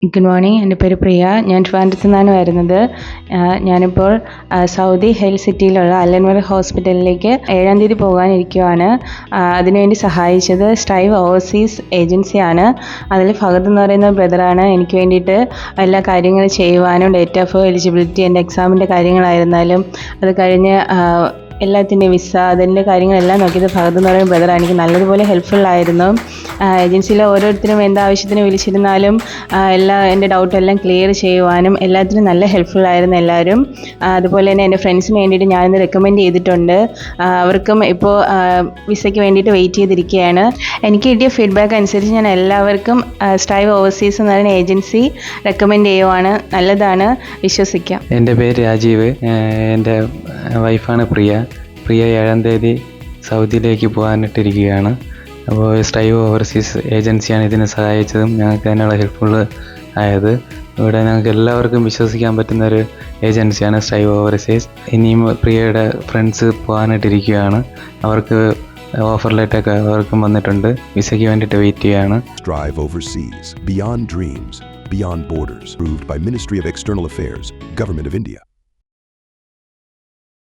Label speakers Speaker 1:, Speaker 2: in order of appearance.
Speaker 1: Good morning. എൻ്റെ പേര് പ്രിയ. ഞാൻ ട്രിവാൻഡ്രത്തു നിന്നാണ് വരുന്നത്. ഞാനിപ്പോൾ സൗദി ഹെൽത്ത് സിറ്റിയിലുള്ള അൽ-അൻവർ ഹോസ്പിറ്റലിലേക്ക് 7-ാം തീയതി പോകാനിരിക്കുകയാണ്. അതിനുവേണ്ടി സഹായിച്ചത് സ്ട്രൈവ് ഓവർസീസ് ഏജൻസിയാണ്. അതിൽ ഫഹദ് എന്ന് പറയുന്ന ബ്രദറാണ് എനിക്ക് വേണ്ടിയിട്ട് എല്ലാ കാര്യങ്ങളും ചെയ്യുവാനും ഡേറ്റ് ഓഫ് എലിജിബിലിറ്റി, എൻ്റെ എക്സാമിൻ്റെ കാര്യങ്ങളായിരുന്നാലും അത് കഴിഞ്ഞ് എല്ലാത്തിൻ്റെയും വിസ അതിൻ്റെ കാര്യങ്ങളെല്ലാം നോക്കിയത് ഫഹദ് എന്ന് പറയുന്ന ബ്രദറാണ്. എനിക്ക് നല്ലതുപോലെ ഹെൽപ്ഫുള്ളായിരുന്നു. ഏജൻസിയിലെ ഓരോരുത്തരും എന്താവശ്യത്തിന് വിളിച്ചിരുന്നാലും എൻ്റെ ഡൗട്ടെല്ലാം ക്ലിയർ ചെയ്യുവാനും എല്ലാത്തിനും നല്ല ഹെൽപ്ഫുള്ളായിരുന്നു എല്ലാവരും. അതുപോലെ തന്നെ എൻ്റെ ഫ്രണ്ട്സിന് വേണ്ടിയിട്ട് ഞാനിന്ന് റെക്കമെൻഡ് ചെയ്തിട്ടുണ്ട്. അവർക്കും ഇപ്പോൾ വിസയ്ക്ക് വേണ്ടിയിട്ട് വെയിറ്റ് ചെയ്തിരിക്കുകയാണ്. എനിക്ക് കിട്ടിയ ഫീഡ്ബാക്ക് അനുസരിച്ച് ഞാൻ എല്ലാവർക്കും സ്ട്രൈവ് ഓവർസീസ് എന്ന് പറയുന്ന ഏജൻസി റെക്കമെൻഡ് ചെയ്യുവാണ്. നല്ലതാണ്, വിശ്വസിക്കാം.
Speaker 2: എൻ്റെ പേര് രാജീവ്. എൻ്റെ വൈഫാണ് പ്രിയ. 7-ാം തീയതി സൗദിയിലേക്ക് പോകാനിട്ടിരിക്കുകയാണ്. അപ്പോൾ സ്ട്രൈവ് ഓവർസീസ് ഏജൻസിയാണ് ഇതിനെ സഹായിച്ചതും ഞങ്ങൾക്ക് അതിനുള്ള ഹെൽപ്ഫുള്ള് ആയത്. ഇവിടെ ഞങ്ങൾക്ക് എല്ലാവർക്കും വിശ്വസിക്കാൻ പറ്റുന്നൊരു ഏജൻസിയാണ് സ്ട്രൈവ് ഓവർസീസ്. ഇനിയും പ്രിയയുടെ ഫ്രണ്ട്സ് പോകാനായിട്ടിരിക്കുകയാണ്. അവർക്ക് ഓഫർ ലെറ്ററൊക്കെ അവർക്കും വന്നിട്ടുണ്ട്. വിസയ്ക്ക് വേണ്ടിയിട്ട് വെയിറ്റ് ചെയ്യുകയാണ്.
Speaker 3: Strive Overseas, Beyond Dreams, Beyond Borders, approved by Ministry of External Affairs, Government of India.